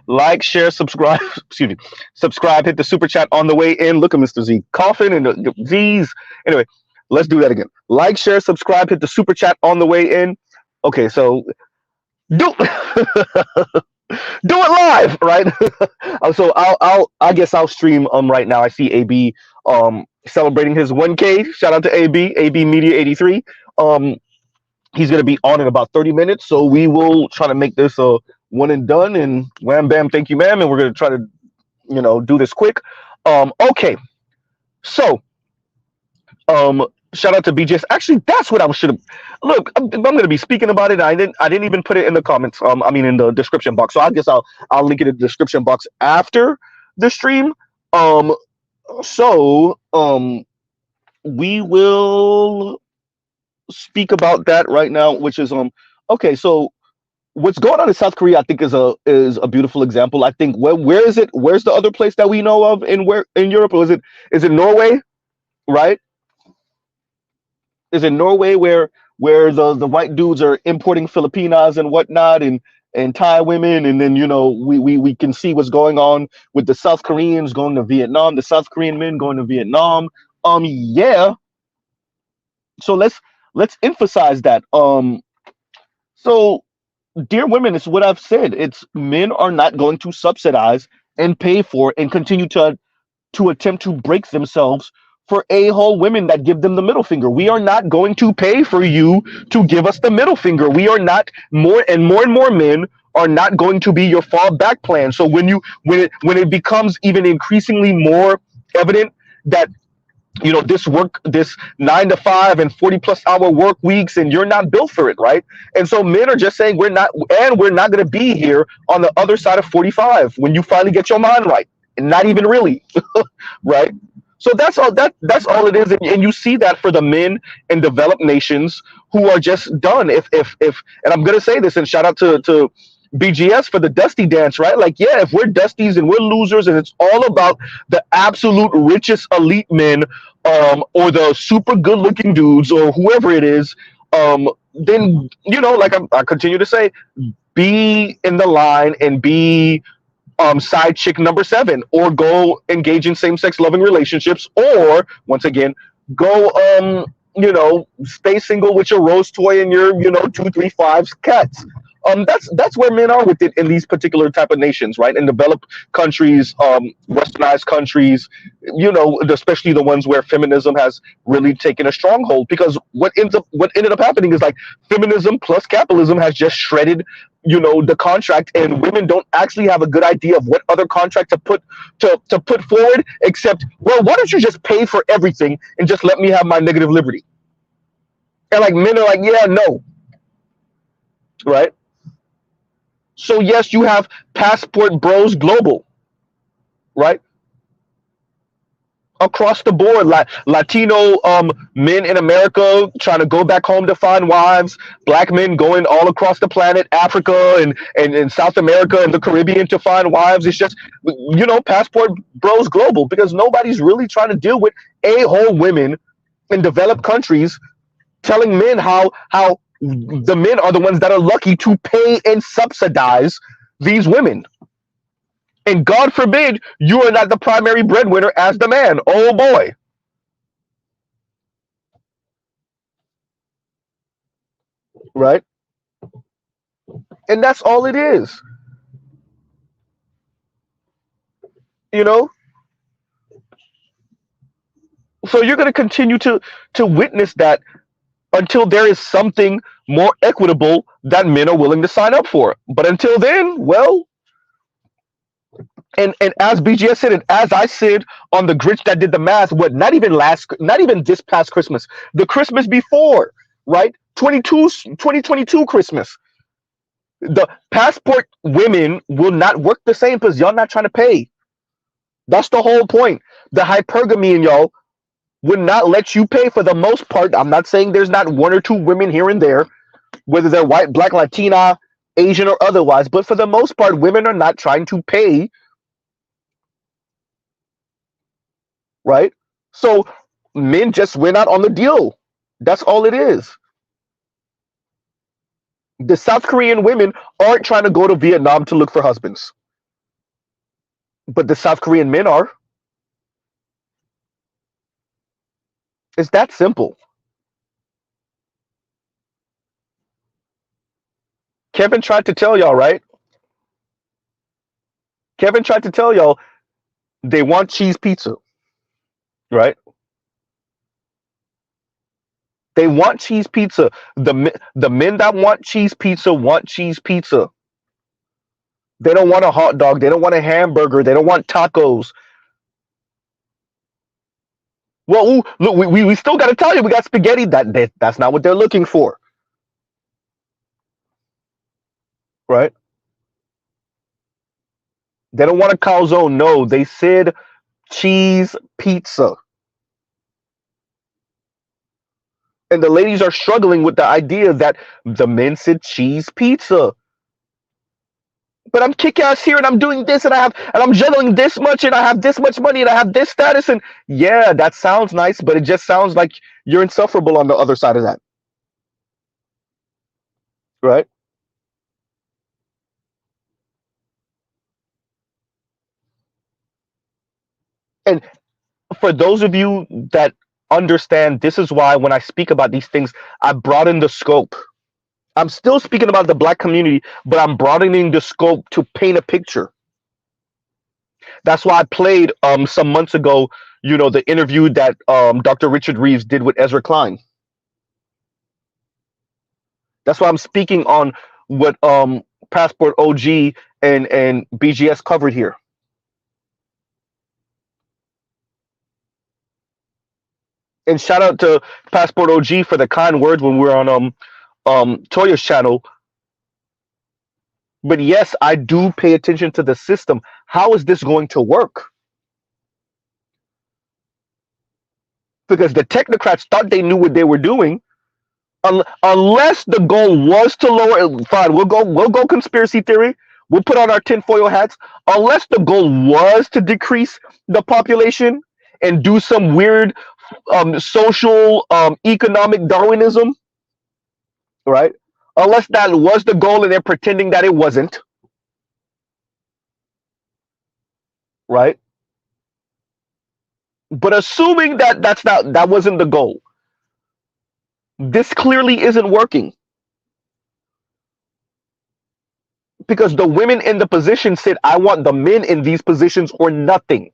Like, share, subscribe. Excuse me. Subscribe. Hit the super chat on the way in. Look at Mr. Z coughing and the Z's. Anyway, let's do that again. Like, share, subscribe. Hit the super chat on the way in. Okay, so do do it live, right? So I guess I'll stream right now. I see AB celebrating his 1K. Shout out to AB Media 83. Um he's gonna be on in about 30 minutes, so we will try to make this a one and done, and wham bam, thank you, ma'am, and we're gonna try to do this quick. Okay, so shout out to BJS. Actually, that's what I should have. Look, I'm going to be speaking about it. I didn't even put it in the comments. I mean, in the description box. So I guess I'll link it in the description box after the stream. Um, so we will speak about that right now, which is okay. So what's going on in South Korea, I think, is a beautiful example. I think where is it? Where's the other place that we know of in Europe? Or is it Norway? Right? Is it Norway where the white dudes are importing Filipinas and whatnot, and Thai women, and then we can see what's going on with the South Koreans going to Vietnam, the South Korean men going to Vietnam. Yeah. So let's emphasize that. So dear women, it's what I've said. It's men are not going to subsidize and pay for and continue to attempt to break themselves for a-hole women that give them the middle finger. We are not going to pay for you to give us the middle finger. We are not. More men are not going to be your fallback plan. So when it becomes even increasingly more evident that this 9 to 5 and 40+ hour work weeks, and you're not built for it, right? And so men are just saying we're not going to be here on the other side of 45 when you finally get your mind right, and not even really. Right? So that's all it is, and you see that for the men in developed nations who are just done. If and I'm gonna say this, and shout out to BGS for the dusty dance, right? Like, yeah, if we're dusties and we're losers, and it's all about the absolute richest elite men, or the super good looking dudes, or whoever it is, then like I continue to say, be in the line and be side chick number 7, or go engage in same-sex loving relationships, or once again go stay single with your rose toy and your 2, 3, 5 cats. That's where men are with it in these particular type of nations, right? In developed countries, westernized countries, especially the ones where feminism has really taken a stronghold. Because what ended up happening is, like, feminism plus capitalism has just shredded the contract, and women don't actually have a good idea of what other contract to put forward, except, well, why don't you just pay for everything and just let me have my negative liberty? And, like, men are like, yeah, no. Right? So yes, you have passport bros global, right? Across the board, Latino men in America trying to go back home to find wives, black men going all across the planet, Africa and South America and the Caribbean to find wives. It's just, passport bros global, because nobody's really trying to deal with a-hole women in developed countries telling men how the men are the ones that are lucky to pay and subsidize these women. And God forbid you are not the primary breadwinner as the man. Oh boy. Right? And that's all it is. You know? So you're going to continue to witness that until there is something more equitable that men are willing to sign up for. But until then, well, and as BGS said, and as I said on the Grinch that did the math, not even this past Christmas, the Christmas before, right? 2022 Christmas. The passport women will not work the same because y'all not trying to pay. That's the whole point. The hypergamy in y'all would not let you pay for the most part. I'm not saying there's not one or two women here and there, whether they're white, black, Latina, Asian, or otherwise, but for the most part, women are not trying to pay. Right? So men just went out on the deal. That's all it is. The South Korean women aren't trying to go to Vietnam to look for husbands, but the South Korean men are. It's that simple. Kevin tried to tell y'all, right? Kevin tried to tell y'all they want cheese pizza, right? They want cheese pizza. The men that want cheese pizza. They don't want a hot dog. They don't want a hamburger. They don't want tacos. Well, ooh, look, we still got to tell you we got spaghetti. That's not what they're looking for, right? They don't want a calzone. No, they said cheese pizza. And the ladies are struggling with the idea that the men said cheese pizza. But I'm kick ass here and I'm doing this and I'm juggling this much and I have this much money and I have this status and yeah, that sounds nice, but it just sounds like you're insufferable on the other side of that. Right? And for those of you that understand, this is why when I speak about these things, I broaden the scope. I'm still speaking about the black community, but I'm broadening the scope to paint a picture. That's why I played some months ago, the interview that Dr. Richard Reeves did with Ezra Klein. That's why I'm speaking on what Passport OG and BGS covered here. And shout out to Passport OG for the kind words when we were on Toya's channel. But yes, I do pay attention to the system. How is this going to work? Because the technocrats thought they knew what they were doing. Unless the goal was to lower, fine, we'll go conspiracy theory. We'll put on our tinfoil hats. Unless the goal was to decrease the population and do some weird social economic Darwinism, right? Unless that was the goal and they're pretending that it wasn't, right? But assuming that that wasn't the goal, this clearly isn't working because the women in the position said, "I want the men in these positions or nothing."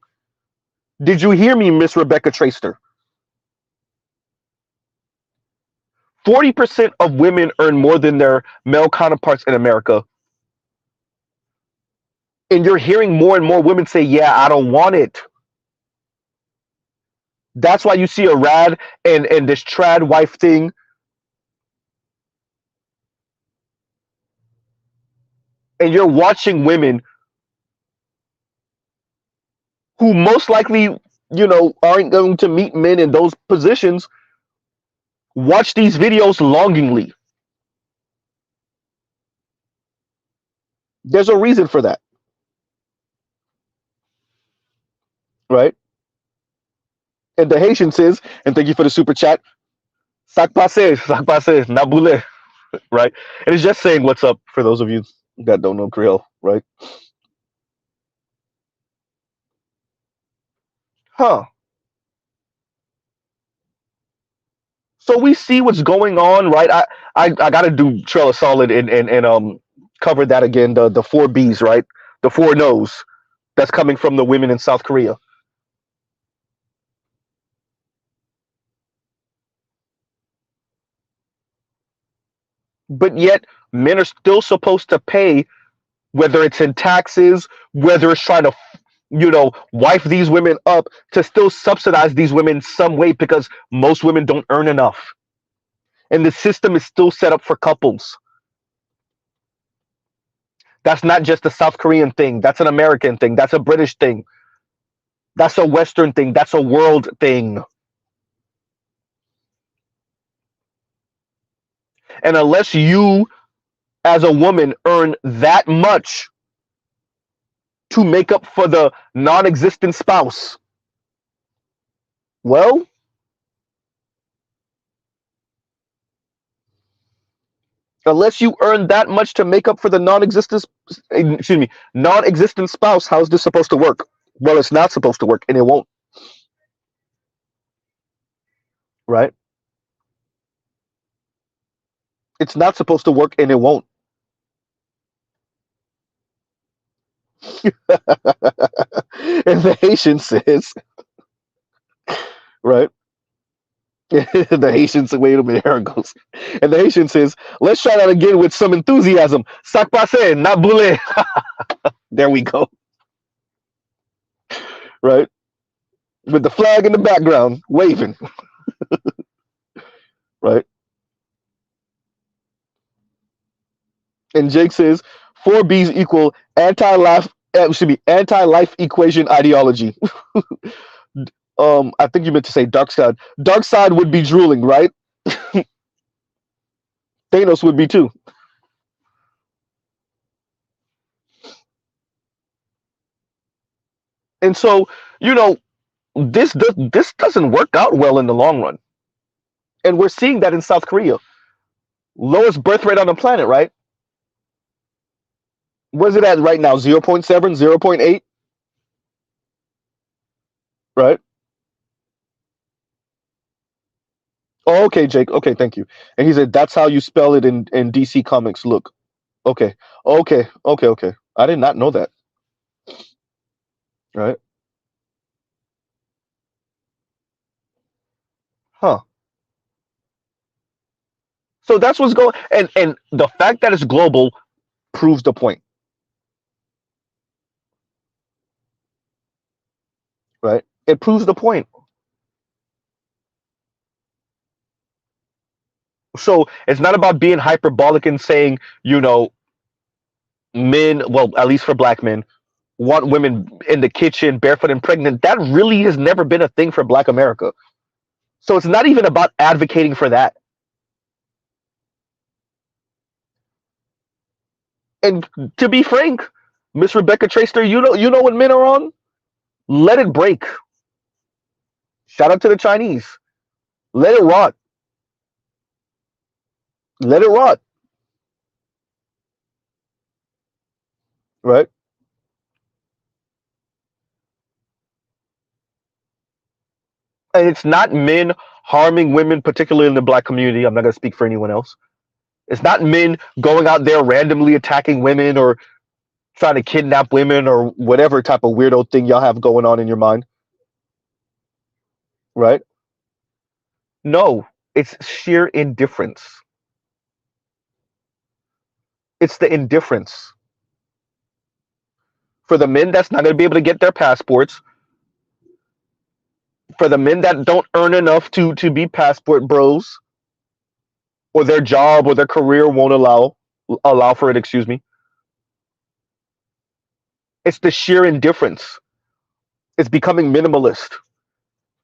Did you hear me, Miss Rebecca Traster? 40% of women earn more than their male counterparts in America. And you're hearing more and more women say, "Yeah, I don't want it." That's why you see a rad and this trad wife thing. And you're watching women who most likely, aren't going to meet men in those positions watch these videos longingly. There's a reason for that, right? And the Haitian says, and thank you for the super chat, sac passe, naboule, right? And it's just saying what's up for those of you that don't know Creole, right? Huh. So we see what's going on, right? I gotta do Trail of Solid and cover that again, the four B's, right? The four no's that's coming from the women in South Korea. But yet men are still supposed to pay, whether it's in taxes, whether it's trying to, wife these women up to still subsidize these women some way because most women don't earn enough. And the system is still set up for couples. That's not just a South Korean thing. That's an American thing. That's a British thing. That's a Western thing. That's a world thing. And unless you, as a woman, earn that much to make up for the non existent spouse, well, Unless you earn that much to make up for the non-existent spouse, how's this supposed to work? Well, it's not supposed to work, and it won't, right? It's not supposed to work, and it won't. And the Haitian says, right? The Haitian says, wait a minute, here it goes. And the Haitian says, let's try that again with some enthusiasm. Sac passe, not boule. There we go, right? With the flag in the background, waving, right? And Jake says, four B's equal anti-life, should be anti-life equation ideology. I think you meant to say dark side. Dark side would be drooling, right? Thanos would be too. And so, this doesn't work out well in the long run. And we're seeing that in South Korea. Lowest birth rate on the planet, right? Where's it at right now? 0.7, 0.8, right? Oh, okay, Jake. Okay, thank you. And he said that's how you spell it in DC Comics. Look. Okay. Okay. Okay. Okay. I did not know that. Right. Huh. So that's what's going, and the fact that it's global proves the point, right? It proves the point. So it's not about being hyperbolic and saying, men, well, at least for black men, want women in the kitchen, barefoot and pregnant. That really has never been a thing for Black America. So it's not even about advocating for that. And to be frank, Miss Rebecca Traister, you know what men are on? Let it break. Shout out to the Chinese. Let it rot. Let it rot. Right? And it's not men harming women, particularly in the black community. I'm not going to speak for anyone else. It's not men going out there randomly attacking women or trying to kidnap women or whatever type of weirdo thing y'all have going on in your mind. Right? No, it's sheer indifference. It's the indifference. For the men that's not going to be able to get their passports, for the men that don't earn enough to be passport bros, or their job or their career won't allow for it, excuse me. It's the sheer indifference. It's becoming minimalist.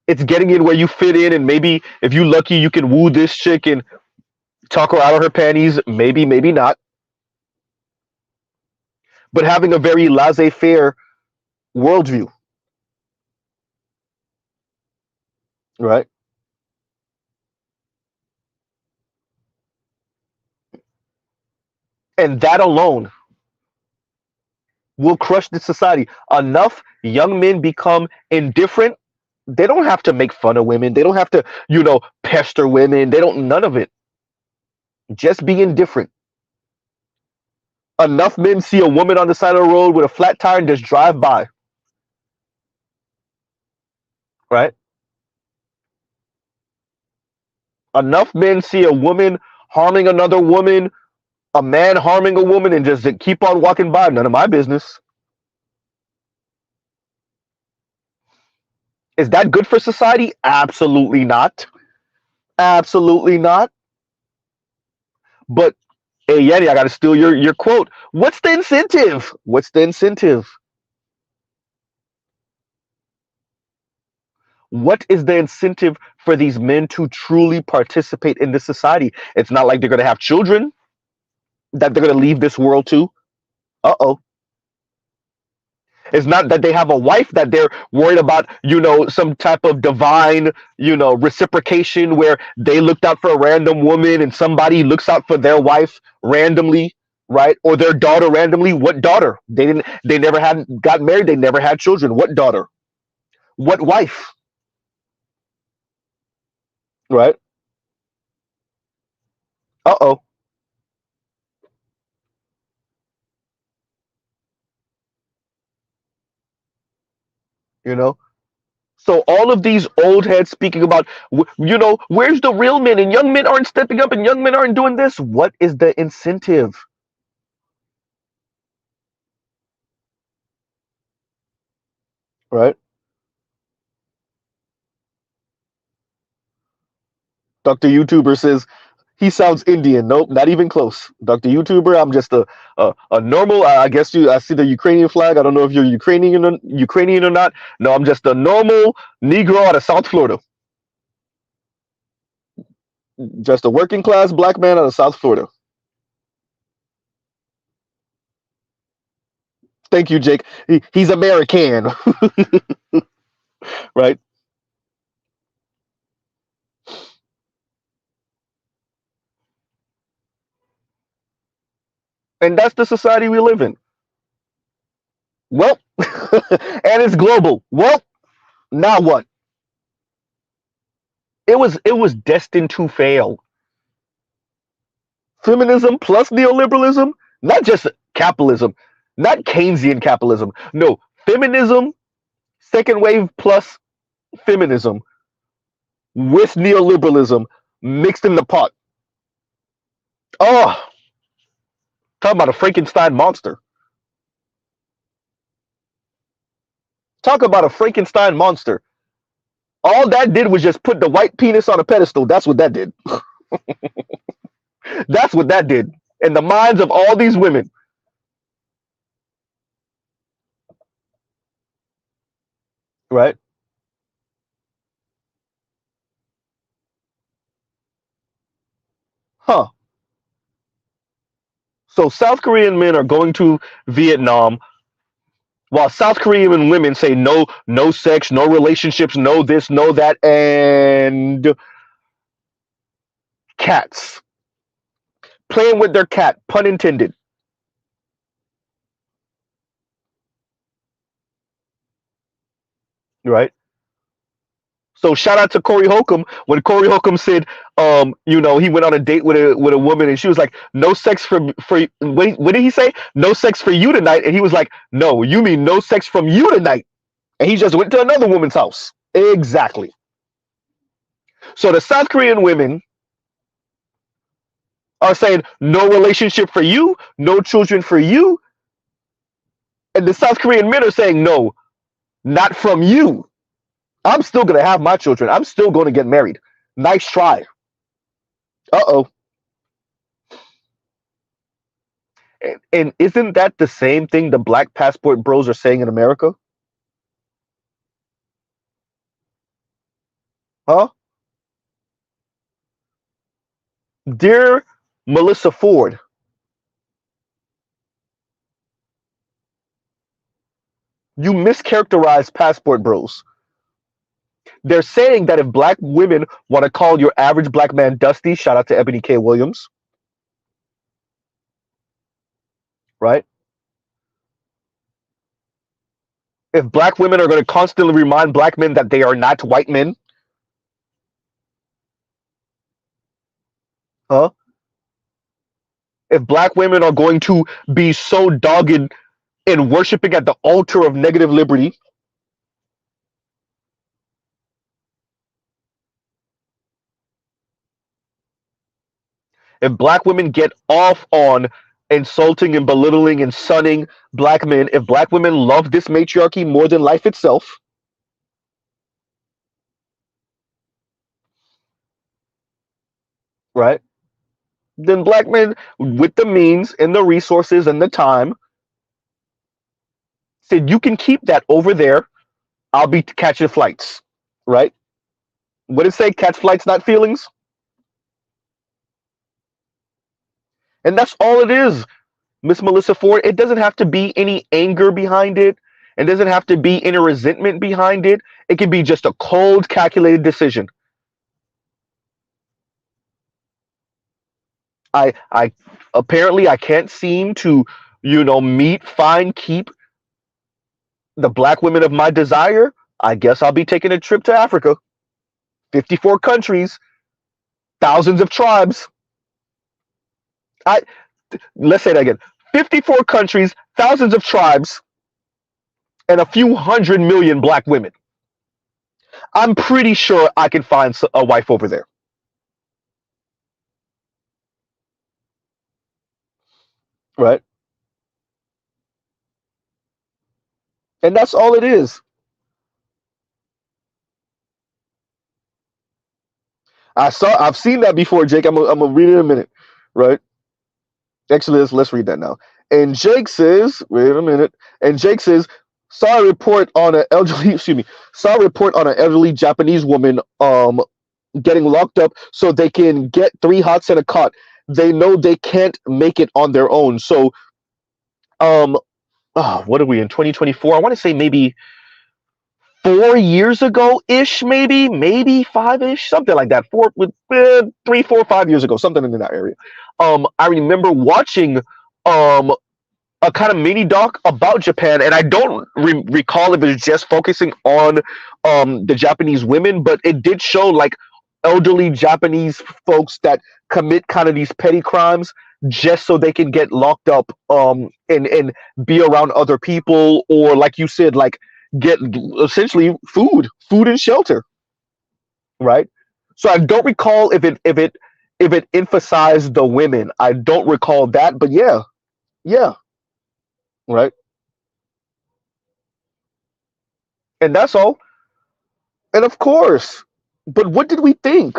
It's getting in where you fit in, and maybe if you lucky you can woo this chick and talk her out of her panties, maybe, maybe not. But having a very laissez-faire worldview. Right? And that alone will crush the society. Enough young men become indifferent. They don't have to make fun of women. They don't have to, pester women. They don't, none of it. Just be indifferent. Enough men see a woman on the side of the road with a flat tire and just drive by. Right? Enough men see a woman harming another woman, a man harming a woman, and just keep on walking by. None of my business. Is that good for society? Absolutely not. Absolutely not. But hey, Yeti, I got to steal your quote. What's the incentive? What's the incentive? What is the incentive for these men to truly participate in this society? It's not like they're going to have children that they're going to leave this world to. Uh-oh. It's not that they have a wife that they're worried about, some type of divine, reciprocation where they looked out for a random woman and somebody looks out for their wife randomly, right? Or their daughter randomly. What daughter? They never had got married, they never had children. What daughter? What wife? Right? Uh-oh. You know? So all of these old heads speaking about, where's the real men? And young men aren't stepping up and young men aren't doing this. What is the incentive? Right? Dr. YouTuber says he sounds Indian. Nope, not even close. Dr. YouTuber, I'm just a normal. I guess I see the Ukrainian flag. I don't know if you're Ukrainian or not. No, I'm just a normal Negro out of South Florida. Just a working class black man out of South Florida. Thank you, Jake. He's American, right? And that's the society we live in. Well, and it's global. Well, now what? It was destined to fail. Feminism plus neoliberalism, not just capitalism, not Keynesian capitalism. No, feminism, second wave plus feminism with neoliberalism mixed in the pot. Oh, talk about a Frankenstein monster. Talk about a Frankenstein monster. All that did was just put the white penis on a pedestal. That's what that did. That's what that did. In the minds of all these women. Right? Huh. So South Korean men are going to Vietnam while South Korean women say no, no sex, no relationships, no this, no that, and cats. Playing with their cat, pun intended. Right? So shout out to Corey Holcomb when Corey Holcomb said, he went on a date with a woman and she was like, no sex for what did he say? No sex for you tonight, and he was like, no, you mean no sex from you tonight, and he just went to another woman's house. Exactly. So the South Korean women are saying no relationship for you, no children for you, and the South Korean men are saying no, not from you. I'm still gonna have my children. I'm still gonna get married. Nice try. Uh-oh. And isn't that the same thing the black passport bros are saying in America? Huh? Dear Melissa Ford, you mischaracterize passport bros. They're saying that if black women want to call your average black man dusty, shout out to Ebony K. Williams, right? If black women are going to constantly remind black men that they are not white men, huh? If black women are going to be so dogged in worshiping at the altar of negative liberty, if black women get off on insulting and belittling and sunning black men, if black women love this matriarchy more than life itself, right? Then black men with the means and the resources and the time said, you can keep that over there. I'll be catching flights, right? What did it say? Catch flights, not feelings. And that's all it is, Miss Melissa Ford. It doesn't have to be any anger behind it. It doesn't have to be any resentment behind it. It can be just a cold, calculated decision. I apparently I can't seem to, meet, find, keep the black women of my desire. I guess I'll be taking a trip to Africa. 54 countries, thousands of tribes. I Let's say that again. 54 countries, thousands of tribes, and a few 100 million black women. I'm pretty sure I can find a wife over there. Right? And that's all it is. I've seen that before, Jake. I'm gonna read it in a minute. Right? Actually, let's read that now. And Jake says, wait a minute. And Jake says, saw a report on an elderly, excuse me, saw a report on an elderly Japanese woman getting locked up so they can get 3 hots and a cot. They know they can't make it on their own. So what are we in 2024? I want to say maybe 4 years ago ish, maybe five-ish, something like that. 3, 4, 5 years ago, something in that area. I remember watching a kind of mini doc about Japan, and I don't recall if it was just focusing on the Japanese women, but it did show like elderly Japanese folks that commit kind of these petty crimes just so they can get locked up and be around other people, or like you said, like get essentially food and shelter, right? So I don't recall if it emphasized the women. I don't recall that, but yeah, yeah, right. And that's all. And of course, but what did we think,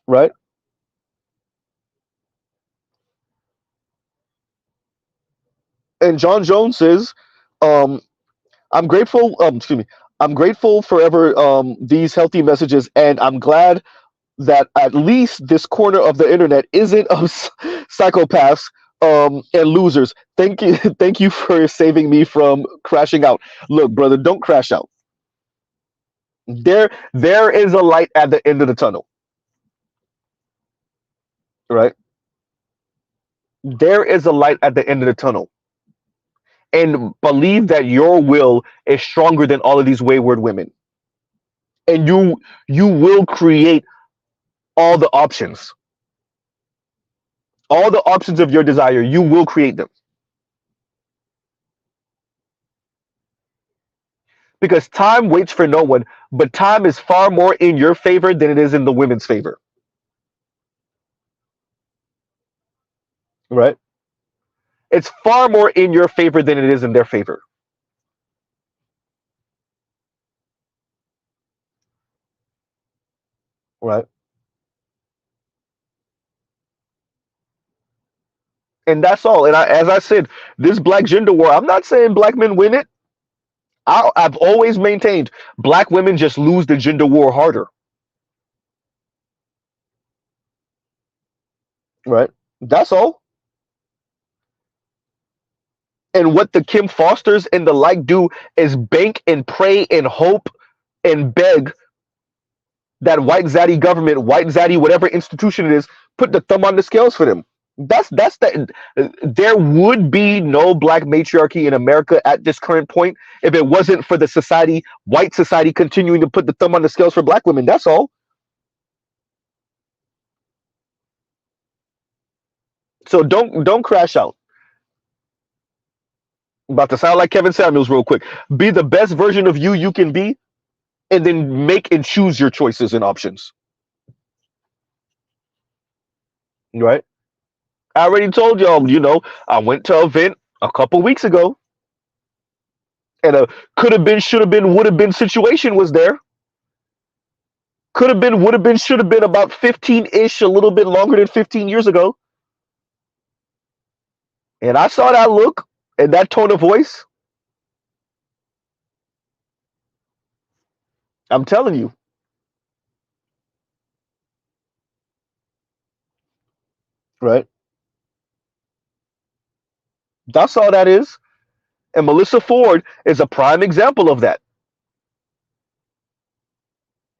right? And John Jones says, um, "I'm grateful. Excuse me. I'm grateful forever these healthy messages, and I'm glad that at least this corner of the internet isn't of psychopaths and losers. Thank you, thank you for saving me from crashing out. Look, brother, don't crash out. There is a light at the end of the tunnel, right? There is a light at the end of the tunnel, and believe that your will is stronger than all of these wayward women, and you will create all the options, all the options of your desire. You will create them because time waits for no one, but time is far more in your favor than it is in the women's favor, right? It's far more in your favor than it is in their favor, right? And that's all. And as I said, this black gender war, I'm not saying black men win it. I've always maintained black women just lose the gender war harder, right? That's all. And what the Kim Fosters and the like do is bank and pray and hope and beg that white zaddy government, white zaddy whatever institution it is, put the thumb on the scales for them. That's the There would be no black matriarchy in America at this current point if it wasn't for the society, white society, continuing to put the thumb on the scales for black women. That's all. So don't crash out. I'm about to sound like Kevin Samuels real quick. Be the best version of you can be, and then make and choose your choices and options. Right? I already told y'all. I went to an event a couple weeks ago, and a could have been, should have been, would have been situation was there. Could have been, would have been, should have been about 15-ish, a little bit longer than 15 years ago. And I saw that look and that tone of voice. I'm telling you, right? That's all that is. And Melissa Ford is a prime example of that.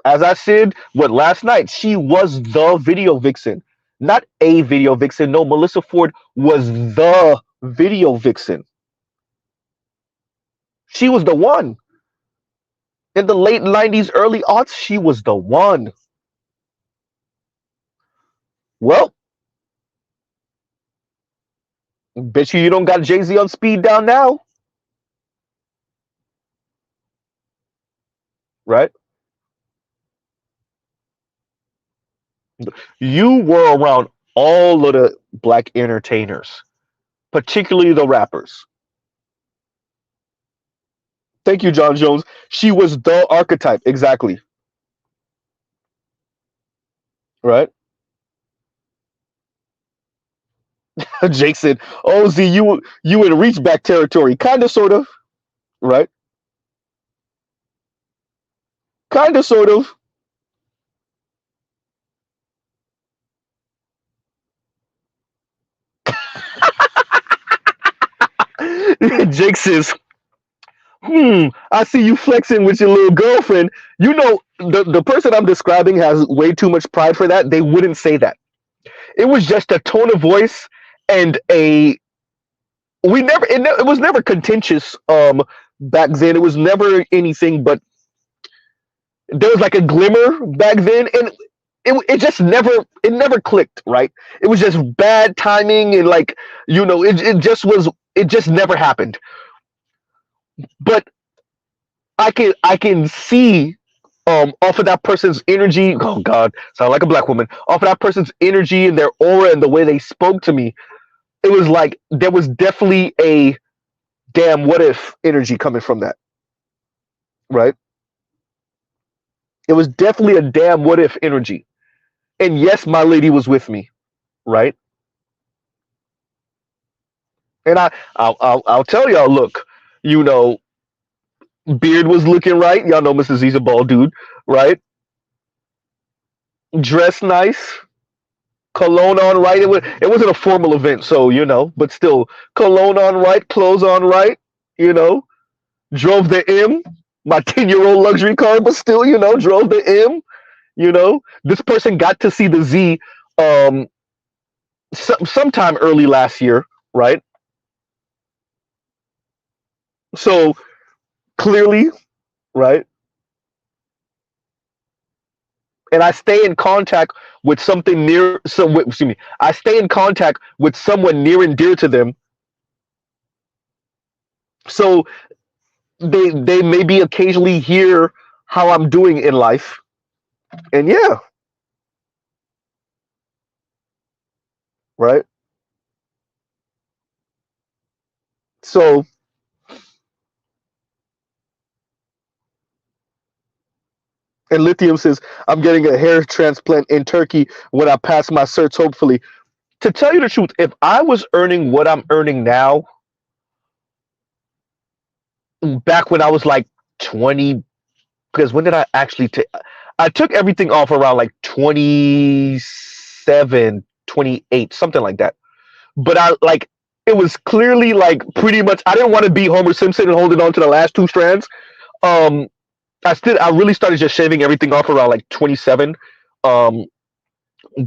As I said, what last night, she was the video vixen, not a video vixen. No, Melissa Ford was the video vixen. She was the one in the late '90s, early aughts. She was the one. Well, bet you don't got Jay-Z on speed down now, right? You were around all of the black entertainers, particularly the rappers. Thank you, John Jones. She was the archetype, exactly. Right? Jake said, "Oh, Z, you in reach back territory, kind of, sort of, right? Kind of, sort of." Jake says, I see you flexing with your little girlfriend. You know, the person I'm describing has way too much pride for that. They wouldn't say that. It was just a tone of voice and a we never it was never contentious back then. It was never anything but there was like a glimmer back then, and it just never clicked, right? It was just bad timing, and like, it just never happened. But I can see off of that person's energy. Oh God, sound like a black woman. Off of that person's energy and their aura and the way they spoke to me, it was like there was definitely a damn what if energy coming from that, right? It was definitely a damn what if energy. And yes, my lady was with me, right? And I'll tell y'all, look, you know, beard was looking right. Y'all know Mr. Z's a bald dude, right? Dressed nice, cologne on right. It wasn't a formal event, so but still, cologne on right, clothes on right. You know, drove the M, my 10-year-old luxury car, but still, drove the M. This person got to see the Z um, sometime early last year, right? So clearly, right? And I stay in contact with something near. Excuse me. I stay in contact with someone near and dear to them. So they maybe occasionally hear how I'm doing in life, and yeah, right. So and Lithium says I'm getting a hair transplant in Turkey when I pass my certs. Hopefully, to tell you the truth, if I was earning what I'm earning now, back when I was like 20, because when did I actually take? I took everything off around like 27, 28, something like that. But I like it was clearly like pretty much I didn't want to be Homer Simpson and holding on to the last two strands. Um, I really started just shaving everything off around like 27. Um,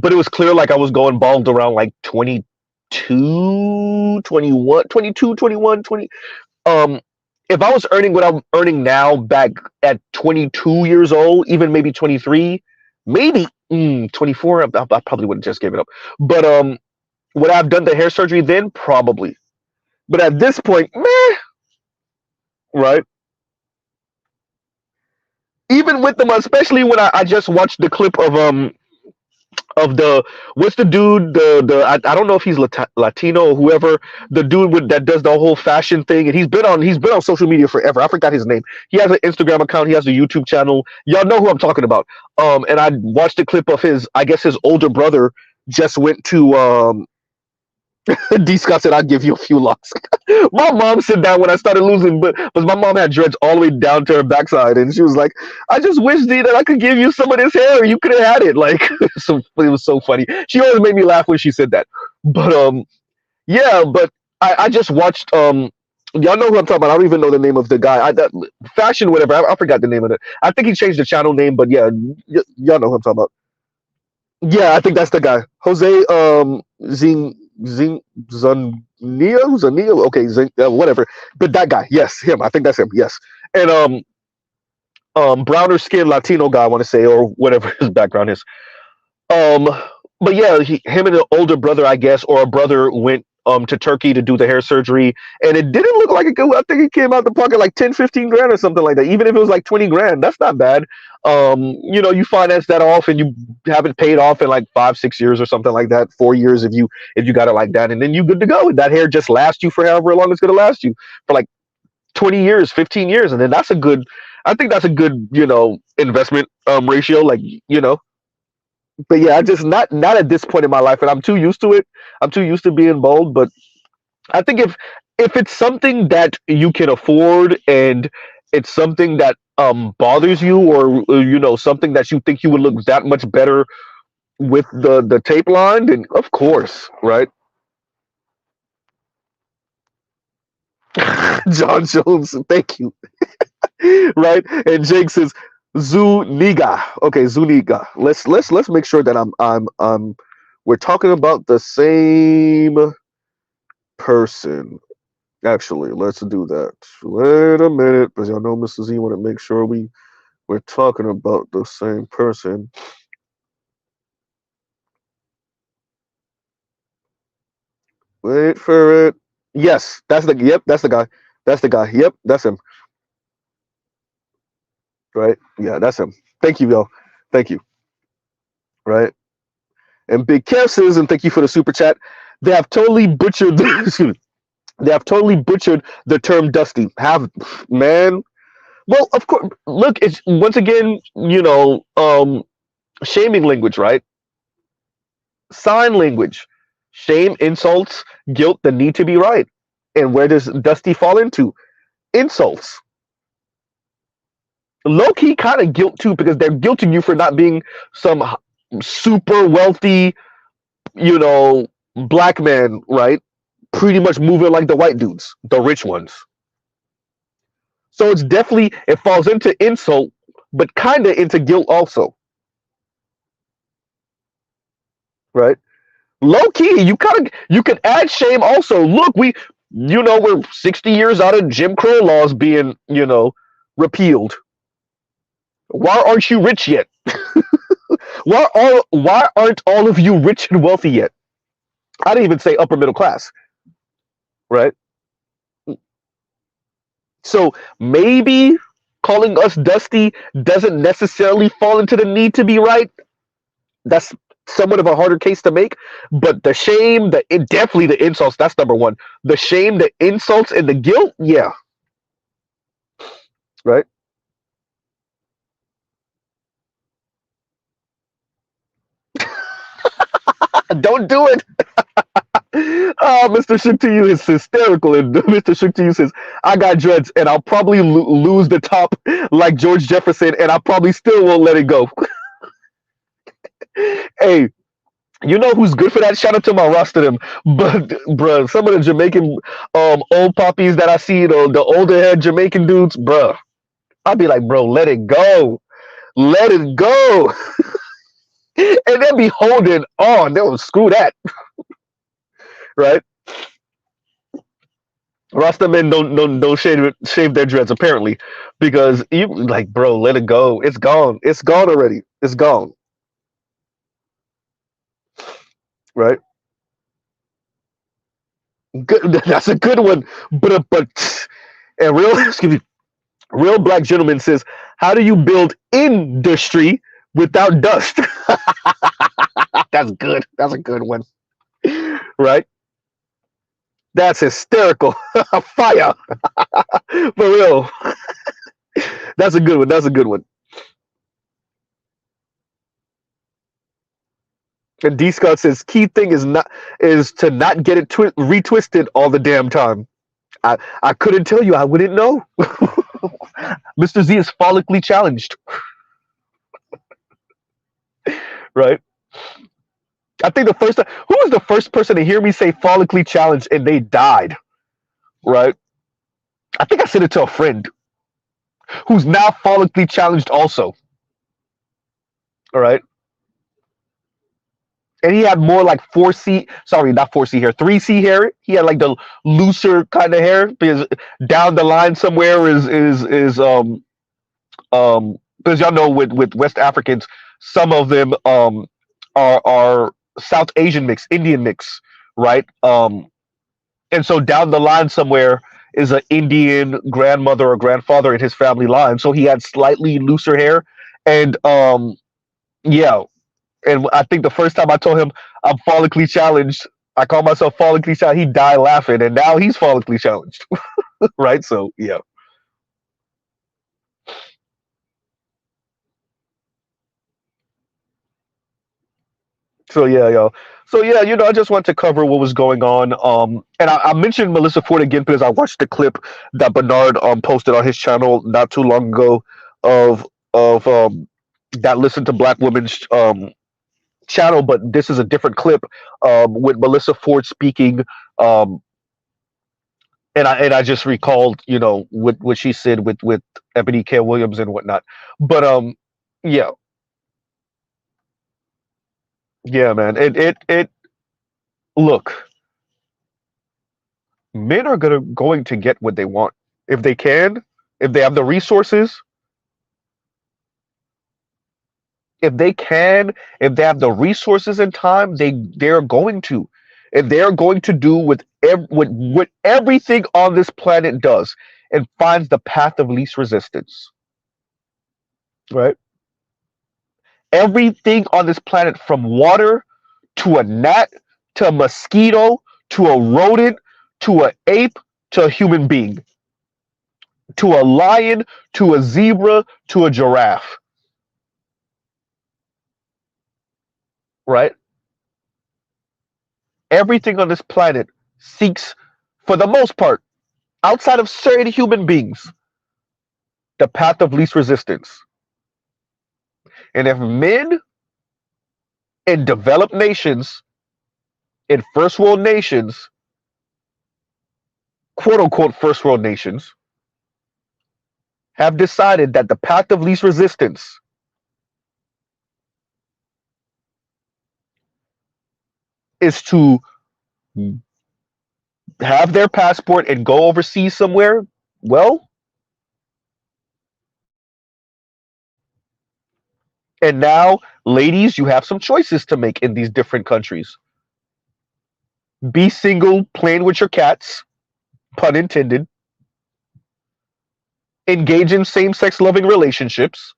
but it was clear like I was going bald around like 22, 21, 22, 21, 20. Um, if I was earning what I'm earning now back at 22 years old, even maybe 23, maybe 24, I probably would have just given up. But would I have done the hair surgery then? Probably. But at this point, meh, right? Even with them, especially when I just watched the clip of the what's the dude I don't know if he's Latino or whoever, the dude that does the whole fashion thing, and he's been on social media forever. I forgot his name. He has an Instagram account, he has a YouTube channel. Y'all know who I'm talking about. And I watched a clip of I guess his older brother just went to D Scott said, I'll give you a few locks. My mom said that when I started losing, but my mom had dreads all the way down to her backside, and she was like, I just wish, D, that I could give you some of this hair. You could have had it. Like, so it was so funny. She always made me laugh when she said that. But yeah, but I just watched Y'all know who I'm talking about. I don't even know the name of the guy. Fashion, whatever. I forgot the name of it. I think he changed the channel name, but yeah, y'all know who I'm talking about. Yeah, I think that's the guy. Jose Zing Zania. Okay, whatever. But that guy, yes, him. I think that's him. Yes, and browner skinned Latino guy. I want to say, or whatever his background is. Um, but yeah, him and an older brother, I guess, or a brother went to Turkey to do the hair surgery, and it didn't look like it could. I think it came out the pocket like 10, 15 grand or something like that. Even if it was like 20 grand, that's not bad. You finance that off and you have it paid off in like 5, 6 years or something like that. 4 years if you got it like that, and then you good to go. And that hair just lasts you for however long it's gonna last you for like 20 years, 15 years, and then that's a good. I think that's a good investment ratio. Like but yeah, I just not at this point in my life, and I'm too used to it. I'm too used to being bold. But I think if it's something that you can afford and it's something that bothers you, or something that you think you would look that much better with the tape line, then of course, right? John Jones, thank you. Right? And Jake says Zuniga. Okay, Zuniga. Let's make sure that I'm we're talking about the same person. Actually, let's do that. Wait a minute, because y'all know Mr. Z want to make sure we're talking about the same person. Wait for it. Yes, that's the guy. That's the guy. Yep, that's him. Right? Yeah, that's him. Thank you, yo. Thank you. Right? And Big Kev says, and thank you for the super chat. They have totally butchered they have totally butchered the term dusty. Have man. Well, of course, look, it's once again, shaming language, right? Sign language. Shame, insults, guilt, the need to be right. And where does dusty fall into? Insults. Low key kind of guilt too, because they're guilting you for not being some super wealthy, you know, black man, right? Pretty much moving like the white dudes, the rich ones. So it's definitely, it falls into insult, but kind of into guilt also, right? Low key, you can add shame also. Look, we're 60 years out of Jim Crow laws being, repealed. Why aren't you rich yet? Why aren't all of you rich and wealthy yet? I didn't even say upper middle class, right? So maybe calling us dusty doesn't necessarily fall into the need to be right. That's somewhat of a harder case to make. But the shame, definitely the insults, that's number one. The shame, the insults, and the guilt, yeah. Right? Don't do it. Oh, Mr. Shook to You is hysterical. And Mr. Shook to You says, I got dreads and I'll probably lose the top like George Jefferson and I probably still won't let it go. Hey, you know who's good for that? Shout out to my roster them. But bruh, some of the Jamaican old poppies that I see, the older head Jamaican dudes, bruh. I'd be like, bro, let it go. Let it go. And they'll be holding on. They'll screw that. Right? Rasta men don't shave their dreads apparently, because you like, bro, let it go. It's gone. It's gone already. It's gone. Right? Good. That's a good one. But and real excuse me, real black gentleman says, how do you build industry without dust? That's good. That's a good one. Right? That's hysterical. Fire. For real. That's a good one. That's a good one. And D Scott says, key thing is to not get it retwisted all the damn time. I couldn't tell you. I wouldn't know. Mr. Z is follically challenged. Right? I think who was the first person to hear me say follically challenged and they died? Right? I think I sent it to a friend who's now follically challenged also. All right. And he had more like 4C, sorry, not 4C hair, 3C hair. He had like the looser kind of hair because down the line somewhere is because y'all know with West Africans, some of them are South Asian mix, Indian mix, right? And so down the line somewhere is an Indian grandmother or grandfather in his family line. So he had slightly looser hair. And yeah. And I think the first time I told him I'm follically challenged, I call myself follically challenged, he died laughing. And now he's follically challenged. Right? So yeah. So yeah, yo. So yeah, I just want to cover what was going on. And I mentioned Melissa Ford again because I watched the clip that Bernard posted on his channel not too long ago of that listen to Black women's channel, but this is a different clip with Melissa Ford speaking. Um, and I just recalled, what she said with Ebony K. Williams and whatnot. But yeah, yeah, man. It look, men are going to get what they want if they can, if they have the resources, if they can, if they have the resources and time, they're going to, and they're going to do what everything on this planet does, and finds the path of least resistance. Right? Everything on this planet, from water to a gnat to a mosquito to a rodent to an ape to a human being to a lion to a zebra to a giraffe, right? Everything on this planet seeks, for the most part, outside of certain human beings, the path of least resistance. And if men in developed nations, in first world nations, quote unquote first world nations, have decided that the path of least resistance is to have their passport and go overseas somewhere, well, and now, ladies, you have some choices to make in these different countries. Be single, playing with your cats, pun intended. Engage in same-sex loving relationships,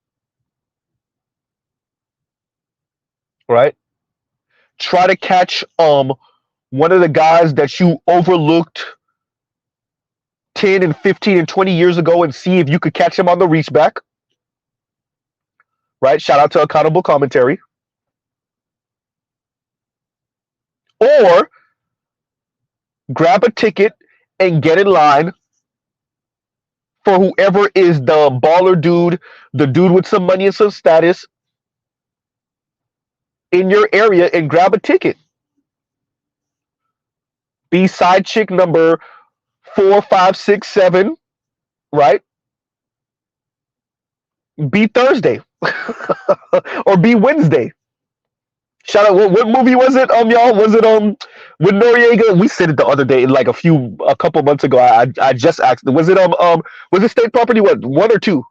right? Try to catch one of the guys that you overlooked 10 and 15 and 20 years ago and see if you could catch him on the reach back. Right? Shout out to Accountable Commentary. Or grab a ticket and get in line for whoever is the baller dude, the dude with some money and some status in your area, and grab a ticket. Be side chick number 4, 5, 6, 7, right? Be Thursday or be Wednesday. Shout out! What movie was it? Y'all, was it with Noriega? We said it the other day, like a couple months ago. I just asked. Was it was it State Property? What, 1 or 2?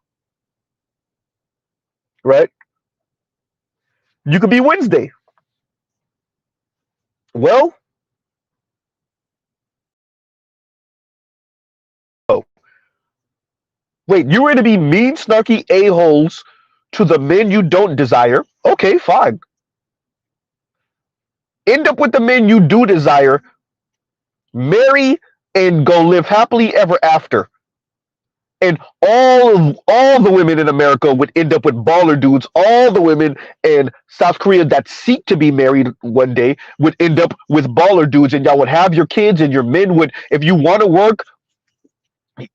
Right? You could be Wednesday. Well, oh wait, you were to be mean, snarky a holes to the men you don't desire. Okay, fine. End up with the men you do desire. Marry and go live happily ever after. And all the women in America would end up with baller dudes. All the women in South Korea that seek to be married one day would end up with baller dudes, and y'all would have your kids, and your men would, if you want to work,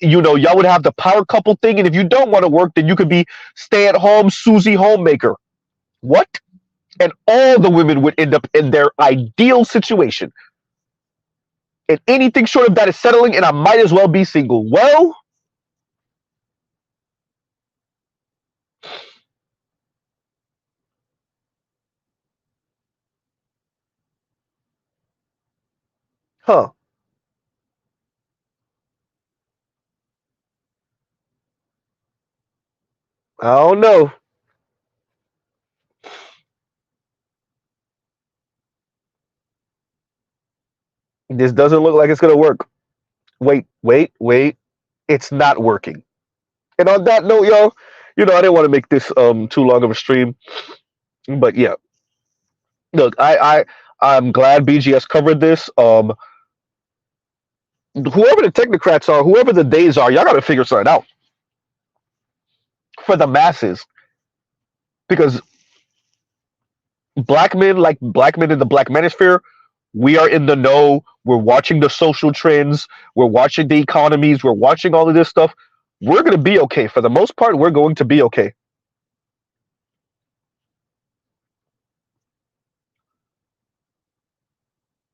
y'all would have the power couple thing, and if you don't want to work, then you could be stay-at-home Susie homemaker. What? And all the women would end up in their ideal situation. And anything short of that is settling, and I might as well be single. Well, huh. I don't know. This doesn't look like it's gonna work. Wait, wait, wait. It's not working. And on that note, y'all, I didn't want to make this too long of a stream, but yeah, look, I'm glad BGS covered this. Whoever the technocrats are, whoever the days are, y'all got to figure something out for the masses, because black men in the black manosphere, we are in the know. We're watching the social trends. We're watching the economies. We're watching all of this stuff. We're going to be okay. For the most part, we're going to be okay.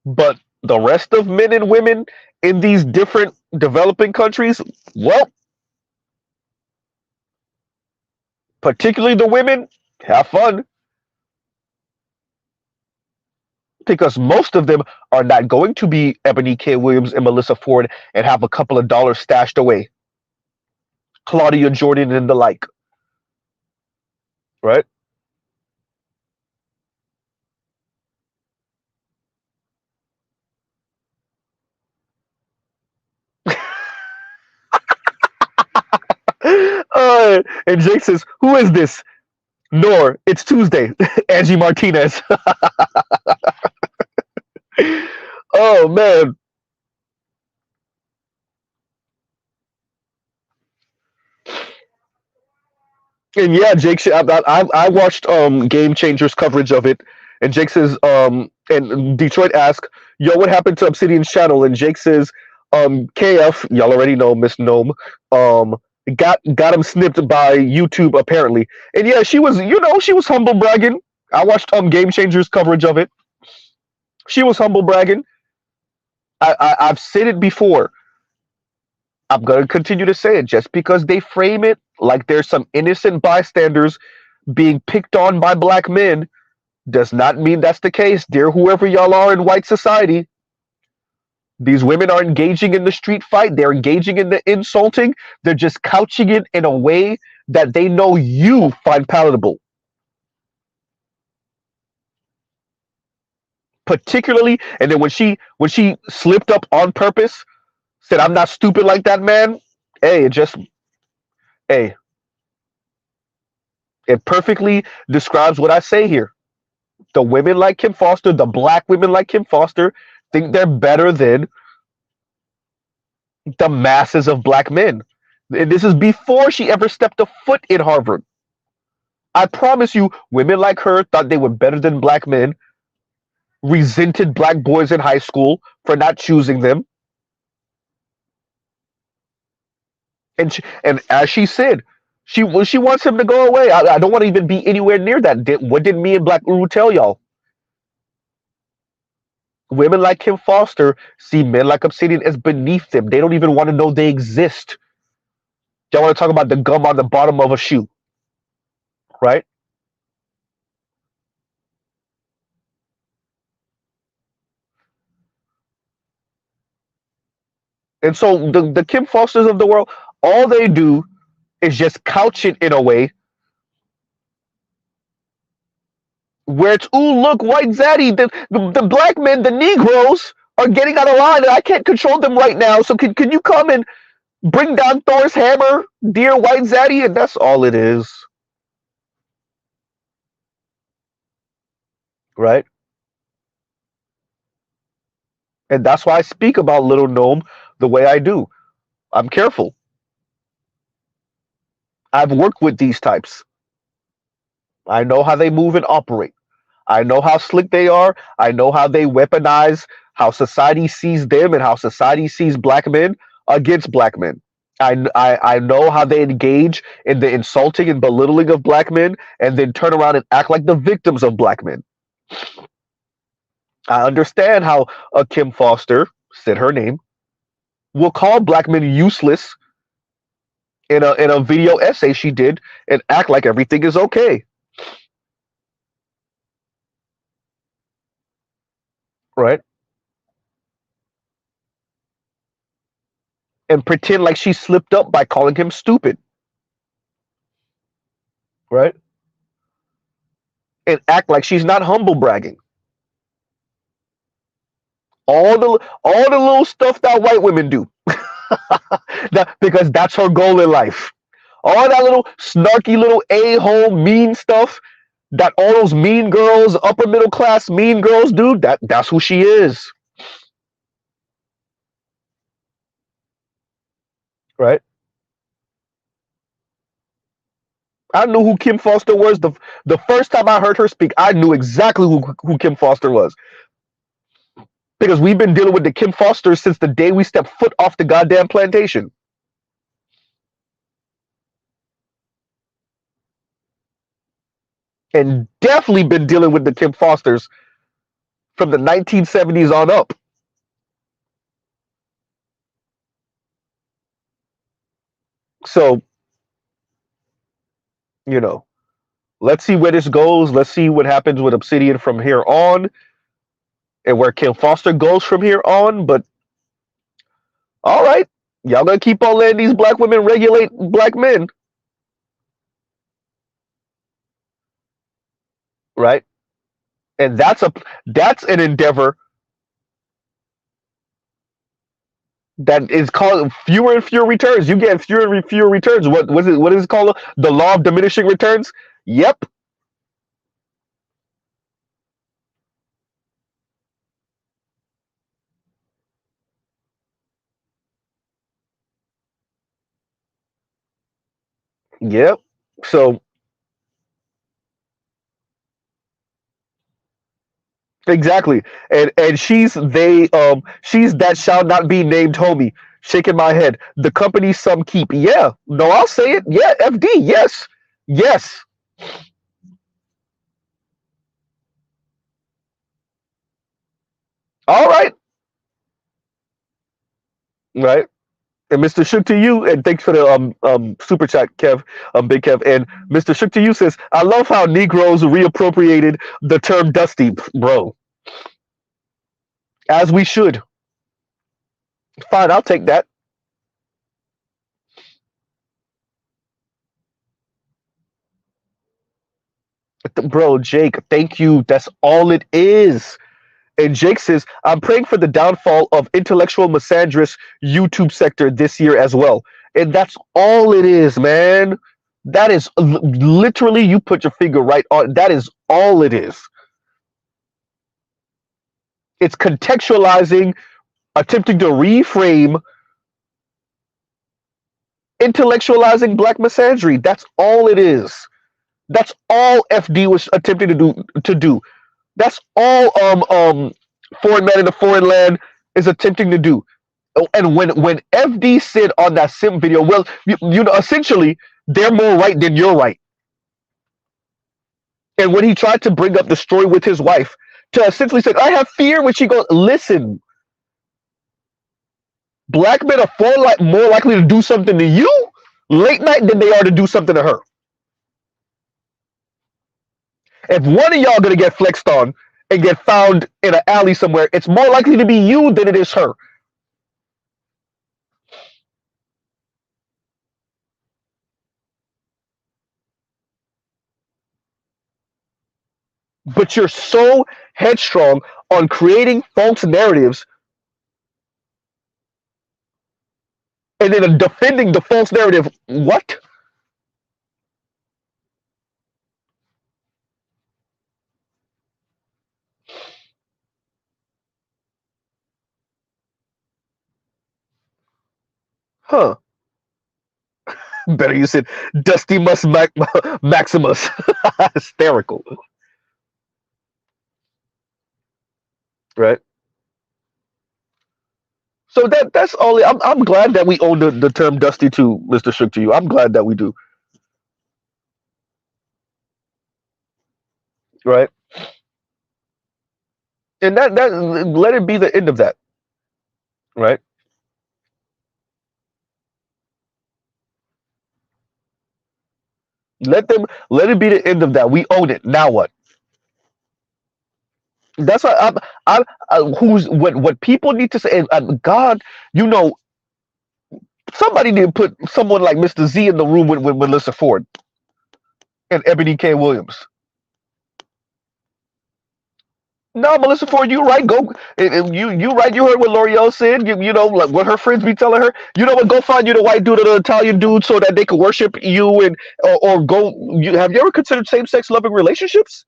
But the rest of men and women in these different developing countries, well, particularly the women, have fun, because most of them are not going to be Ebony K. Williams and Melissa Ford and have a couple of dollars stashed away. Claudia Jordan and the like, right? And Jake says, "Who is this?" Nor, it's Tuesday. Angie Martinez. Oh man. And yeah, Jake, I watched Game Changers coverage of it, and Jake says, and Detroit asked, "Yo, what happened to Obsidian's channel?" And Jake says, KF, y'all already know Miss Gnome, got him snipped by YouTube apparently." And yeah, she was humble bragging. I watched Game Changers coverage of it. She was humble bragging. I've said it before. I'm going to continue to say it. Just because they frame it like there's some innocent bystanders being picked on by black men does not mean that's the case. Dear whoever y'all are in white society, these women are engaging in the street fight. They're engaging in the insulting. They're just couching it in a way that they know you find palatable. Particularly, and then when she slipped up on purpose, said, "I'm not stupid like that, man." Hey, hey, it perfectly describes what I say here. The women like Kim Foster, the black women like Kim Foster, think they're better than the masses of black men. And this is before she ever stepped a foot in Harvard. I promise you, women like her thought they were better than black men, resented black boys in high school for not choosing them. And as she said, she wants him to go away. I don't want to even be anywhere near that. What did me and Black Uru tell y'all? Women like Kim Foster see men like Obsidian as beneath them. They don't even want to know they exist. Y'all want to talk about the gum on the bottom of a shoe, right? And so the Kim Fosters of the world, all they do is just couch it in a way where it's, "Ooh, look, white zaddy, the black men, the Negroes are getting out of line, and I can't control them right now. So can you come and bring down Thor's hammer, dear white zaddy?" And that's all it is, right? And that's why I speak about Little Gnome the way I do. I'm careful. I've worked with these types. I know how they move and operate. I know how slick they are. I know how they weaponize how society sees them and how society sees black men against black men. I know how they engage in the insulting and belittling of black men and then turn around and act like the victims of black men. I understand how a Kim Foster said her name, will call black men useless in a video essay she did and act like everything is okay, right? And pretend like she slipped up by calling him stupid, right? And act like she's not humble bragging. All the little stuff that white women do, because that's her goal in life. All that little snarky little a-hole mean stuff that all those mean girls, upper middle class mean girls do, that's who she is, right? I knew who Kim Foster was. The first time I heard her speak, I knew exactly who Kim Foster was. Because we've been dealing with the Kim Fosters since the day we stepped foot off the goddamn plantation. And definitely been dealing with the Kim Fosters from the 1970s on up. So, you know, let's see where this goes. Let's see what happens with Obsidian from here on and where Kim Foster goes from here on. But all right, y'all gonna keep on letting these black women regulate black men, right? And that's an endeavor that is called fewer and fewer returns. You get fewer and fewer returns. What is it called? The law of diminishing returns? Yep. Yep. So exactly. And she's that shall not be named homie. Shaking my head. The company some keep. Yeah. No, I'll say it. Yeah, FD. Yes. Yes. All right. Right. And Mr. Shook to you, and thanks for the super chat, Kev, Big Kev. And Mr. Shook to you says, I love how Negroes reappropriated the term dusty, bro. As we should. Fine, I'll take that. Bro, Jake, thank you. That's all it is. And Jake says, I'm praying for the downfall of intellectual misandrist YouTube sector this year as well. And that's all it is, man. That is literally, you put your finger right on. That is all it is. It's contextualizing, attempting to reframe, intellectualizing black misandry. That's all it is. That's all FD was attempting to do. That's all foreign man in a foreign land is attempting to do. And when FD said on that sim video, well, you know, essentially they're more right than you're right. And when he tried to bring up the story with his wife, to essentially say, I have fear when she goes, listen, black men are more likely to do something to you late night than they are to do something to her. If one of y'all gonna get flexed on and get found in an alley somewhere, it's more likely to be you than it is her. But you're so headstrong on creating false narratives and then defending the false narrative. What? Huh. Better you said Dusty Mus Maximus. Hysterical. Right? So that's all. I'm glad that we own the term Dusty too, Mr. Shook to you. I'm glad that we do. Right? And that let it be the end of that. right? Let it be the end of that. We own it. Now what? That's what who's what people need to say. God, you know, somebody need to put someone like Mr. Z in the room with Melissa Ford and Ebony K. Williams. No, Melissa Ford, you right. Go, you right. You heard what L'Oreal said. You know like what her friends be telling her. You know what? Go find you the white dude or the Italian dude so that they can worship you and or go. Have you ever considered same sex loving relationships?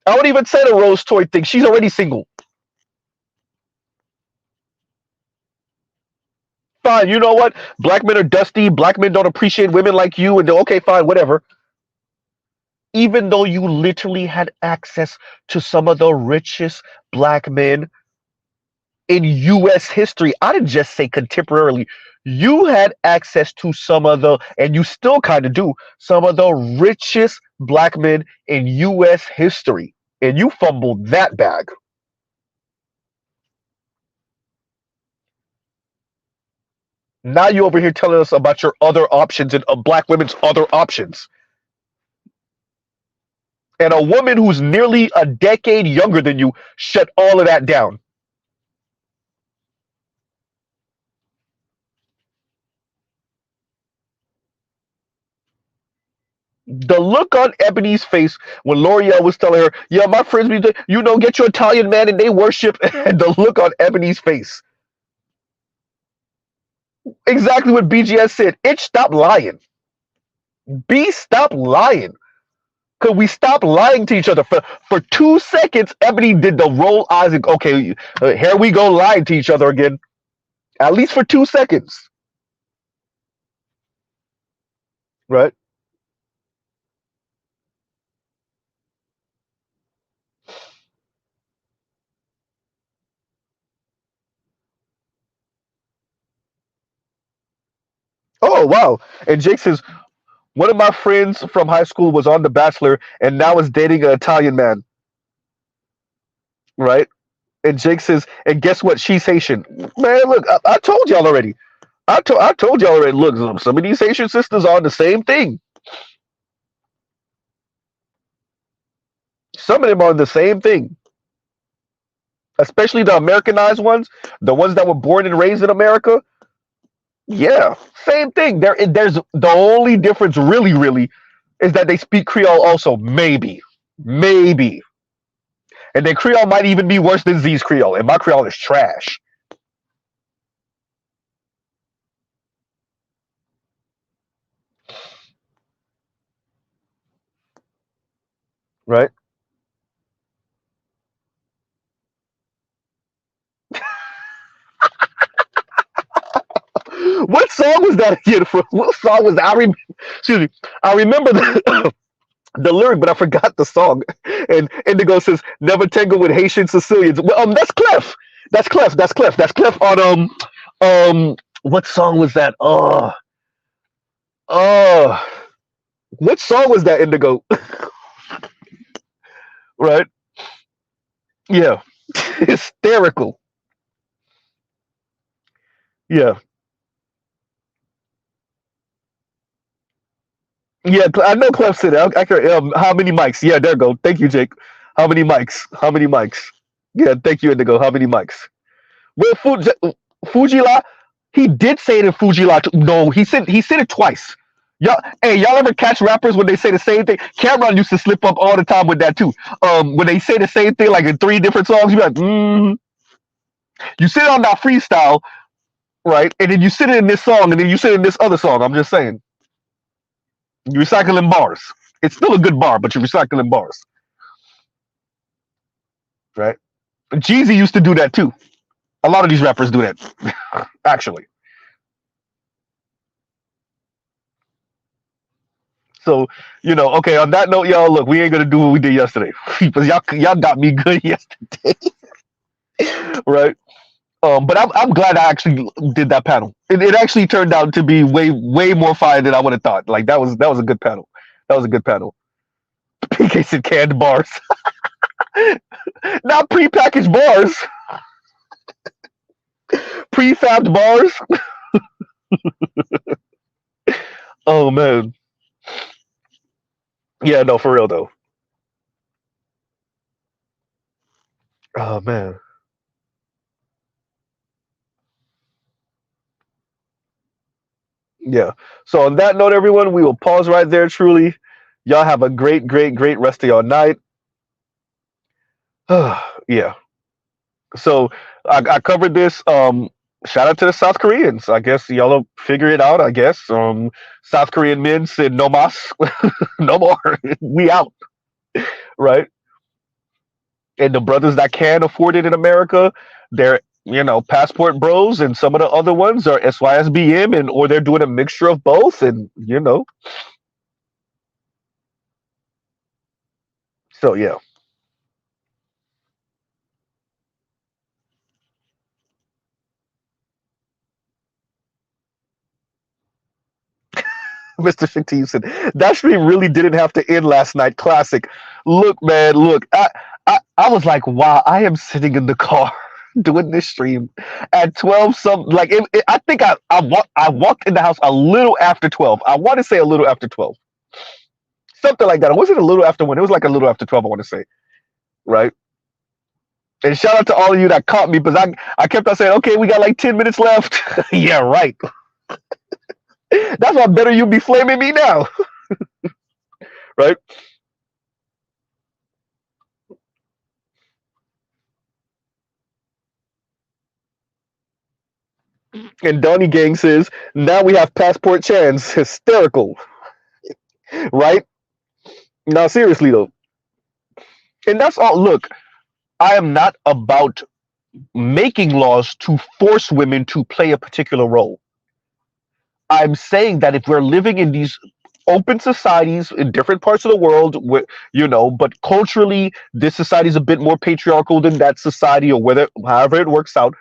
I wouldn't even say the rose toy thing. She's already single. Fine. You know what? Black men are dusty. Black men don't appreciate women like you. And okay, fine, whatever. Even though you literally had access to some of the richest black men in U.S. history. I didn't just say contemporarily. You had access to some of the, and you still kind of do, some of the richest black men in U.S. history. And you fumbled that bag. Now you over here telling us about your other options and black women's other options. And a woman who's nearly a decade younger than you shut all of that down. The look on Ebony's face when L'Oreal was telling her, "Yeah, my friends, you know, get your Italian man and they worship," and the look on Ebony's face, exactly what BGS said. Itch, stop lying. B, stop lying. Could we stop lying to each other for 2 seconds? Ebony did the roll eyes and okay, here we go lying to each other again. At least for 2 seconds, right? Oh wow! And Jake says one of my friends from high school was on The Bachelor and now is dating an Italian man, right? And Jake says, and guess what? She's Haitian. Man, look, I told y'all already. I told y'all already. Look, some of these Haitian sisters are on the same thing. Some of them are on the same thing, especially the Americanized ones, the ones that were born and raised in America. Yeah, same thing. There's the only difference, really, is that they speak Creole also. Maybe, and their Creole might even be worse than Z's Creole, and my Creole is trash. Right? What song was that again? What song was that? Excuse me. I remember the lyric, but I forgot the song. And Indigo says, "Never tangle with Haitian Sicilians." Well, that's Clef. That's Clef on what song was that? Oh, what song was that, Indigo? Right? Yeah, hysterical. Yeah, yeah. I know Clef said that. How many mics? Yeah, there you go. Thank you, Jake. How many mics? How many mics? Yeah, thank you, Indigo. How many mics? Well, Fujila, he did say it in Fujila. No, he said it twice. Y'all, hey, y'all ever catch rappers when they say the same thing? Cameron used to slip up all the time with that too. When they say the same thing like in three different songs, you be like, you sit on that freestyle, right? And then you sit it in this song, and then you sit in this other song. I'm just saying, you're recycling bars. It's still a good bar, but you're recycling bars, right? Jeezy used to do that too. A lot of these rappers do that, actually. So, okay, on that note, y'all, look, we ain't gonna do what we did yesterday. Because y'all got me good yesterday. Right? But I'm glad I actually did that panel. It actually turned out to be way more fire than I would have thought. Like that was a good panel. That was a good panel. PK said canned bars. Not prepackaged bars. prefabbed bars. Oh man. Yeah, no, for real though. Oh man. Yeah. So on that note, everyone, we will pause right there. Truly, y'all have a great, great, great rest of your night. Yeah. So I covered this. Shout out to the South Koreans. I guess y'all will figure it out. I guess. South Korean men said no mas, no more. We out, right? And the brothers that can afford it in America, they're passport bros, and some of the other ones are SYSBM, and or they're doing a mixture of both, and so yeah. Mr. Shakti said that stream really didn't have to end last night. Classic. Look, man, look. I was like, wow, I am sitting in the car doing this stream at 12 some like I think I walked in the house a little after 12. I want to say a little after 12. Something like that. It wasn't a little after 1. It was like a little after 12, I want to say. Right? And shout out to all of you that caught me because I kept on saying, okay, we got like 10 minutes left. Yeah, right. That's why better you be flaming me now. Right? And Donnie Gang says, now we have passport chance. Hysterical. Right? Now, seriously, though. And that's all. Look, I am not about making laws to force women to play a particular role. I'm saying that if we're living in these open societies in different parts of the world, but culturally, this society is a bit more patriarchal than that society, or however it works out.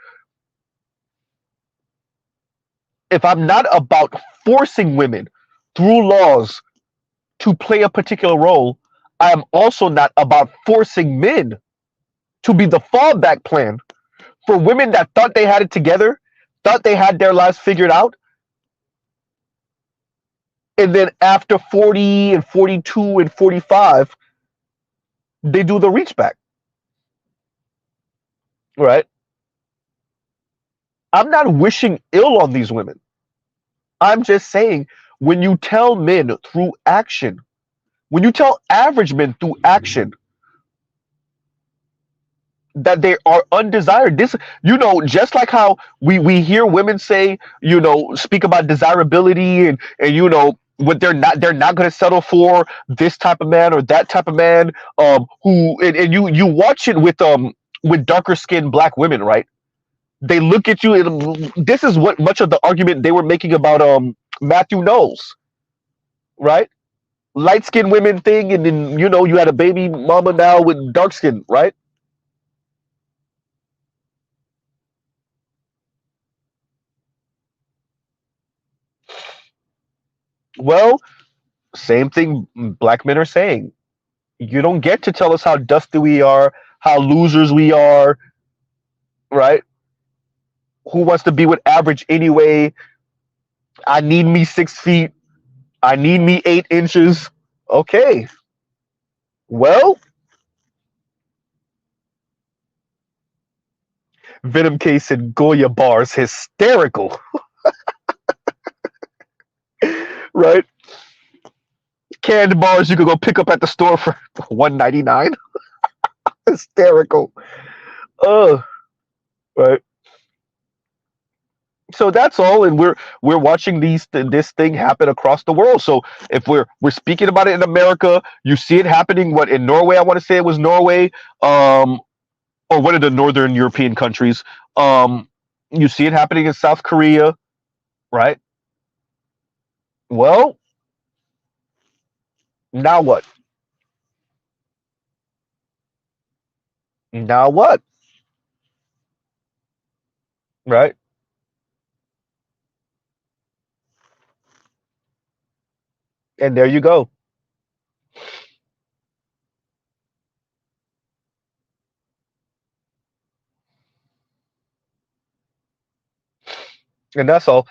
If I'm not about forcing women through laws to play a particular role, I am also not about forcing men to be the fallback plan for women that thought they had it together, thought they had their lives figured out, and then after 40 and 42 and 45, they do the reach back, right? I'm not wishing ill on these women. I'm just saying, when you tell men through action, when you tell average men through action that they are undesired, just like how we hear women say, speak about desirability, and what they're not going to settle for this type of man or that type of man, who and you watch it with darker skinned black women, right? They look at you, and this is what much of the argument they were making about Matthew Knowles, right? Light skinned women thing, and then you had a baby mama now with dark skin, right? Well, same thing black men are saying. You don't get to tell us how dusty we are, how losers we are, right? Who wants to be with average anyway? I need me 6 feet. I need me 8 inches. Okay. Well, Venom K said Goya bars hysterical, right? Canned bars you could go pick up at the store for 1.99. Hysterical. Uh, right. So that's all, and we're watching this thing happen across the world. So if we're speaking about it in America, you see it happening. What, in Norway? I want to say it was Norway, or one of the northern European countries. You see it happening in South Korea, right? Well, now what? Now what? Right? And there you go. And that's all.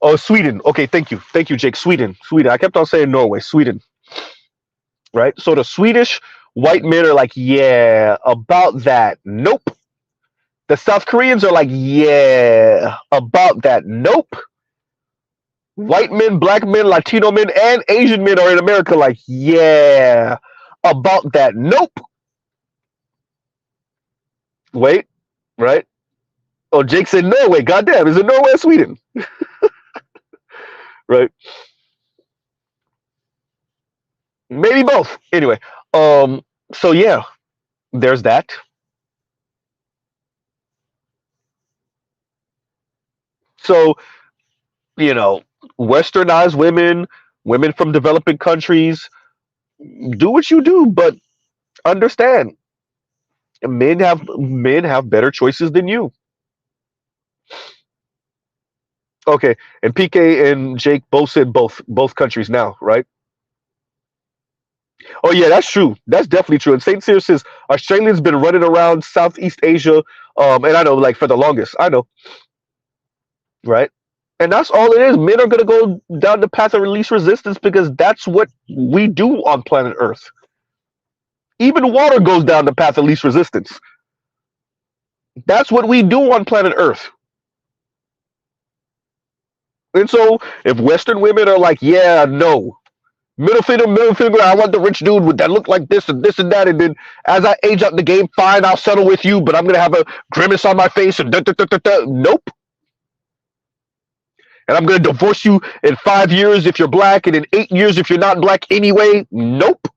Oh, Sweden. Okay, thank you, Jake. Sweden. I kept on saying Norway, Sweden. Right. So the Swedish white men are like, yeah, about that. Nope. The South Koreans are like, yeah, about that. Nope. White men, black men, Latino men, and Asian men are in America like, yeah, about that. Nope. Wait, right? Oh, Jake said Norway. Goddamn, is it Norway or Sweden? Right? Maybe both. Anyway, so yeah, there's that. So, you know, westernized women, women from developing countries, do what you do, but understand men have better choices than you. Okay, and PK and Jake both said both countries now, right? Oh yeah, that's true. That's definitely true. And Saint Cyr says Australians been running around Southeast Asia, and I know like for the longest. I know, right? And that's all it is. Men are gonna go down the path of least resistance because that's what we do on planet Earth. Even water goes down the path of least resistance. That's what we do on planet Earth. And so if Western women are like, yeah, no, middle finger, I want the rich dude with that look like this and that, and then as I age up the game, fine, I'll settle with you, but I'm gonna have a grimace on my face and nope. And I'm gonna divorce you in 5 years if you're black, and in 8 years if you're not black anyway. Nope.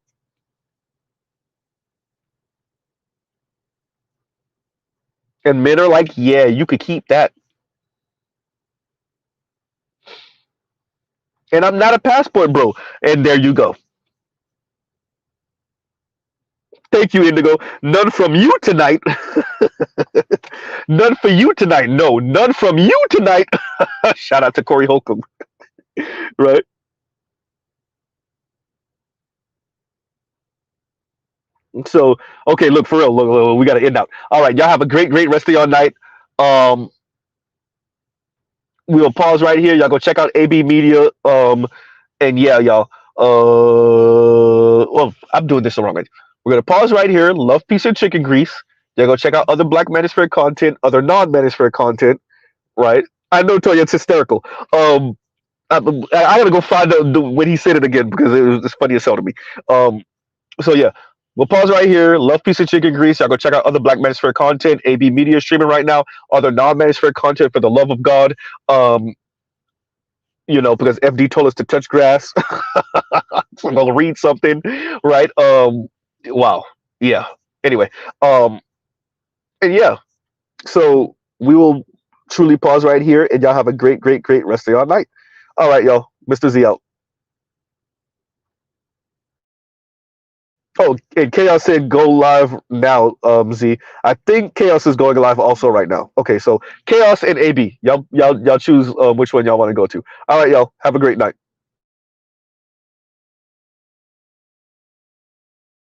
And men are like, yeah, you could keep that. And I'm not a passport bro. And there you go. Thank you, Indigo. None from you tonight. None for you tonight. No, none from you tonight. Shout out to Corey Holcomb. Right? So, okay, look, for real, look, we got to end out. All right, y'all have a great rest of your night. Um, we'll pause right here. Y'all go check out AB Media. And yeah, y'all. Well, I'm doing this the wrong way. We're gonna pause right here. Love, peace, and chicken grease. Y'all go check out other Black Manosphere content, other non-Manosphere content. Right? I know, Toya, it's hysterical. I gotta go find when he said it again because it's funny as hell to me. So yeah, we'll pause right here. Love, peace, and chicken grease. Y'all go check out other Black Manosphere content. AB Media streaming right now. Other non-Manosphere content for the love of God. Because FD told us to touch grass. So I'll read something, right? Wow. Yeah. Anyway, and yeah, so we will truly pause right here, and y'all have a great rest of your night. All right, y'all. Mr. Z out. Oh, and Chaos said go live now, Z. I think Chaos is going live also right now. Okay, so Chaos and AB. Y'all choose which one y'all want to go to. All right, y'all. Have a great night.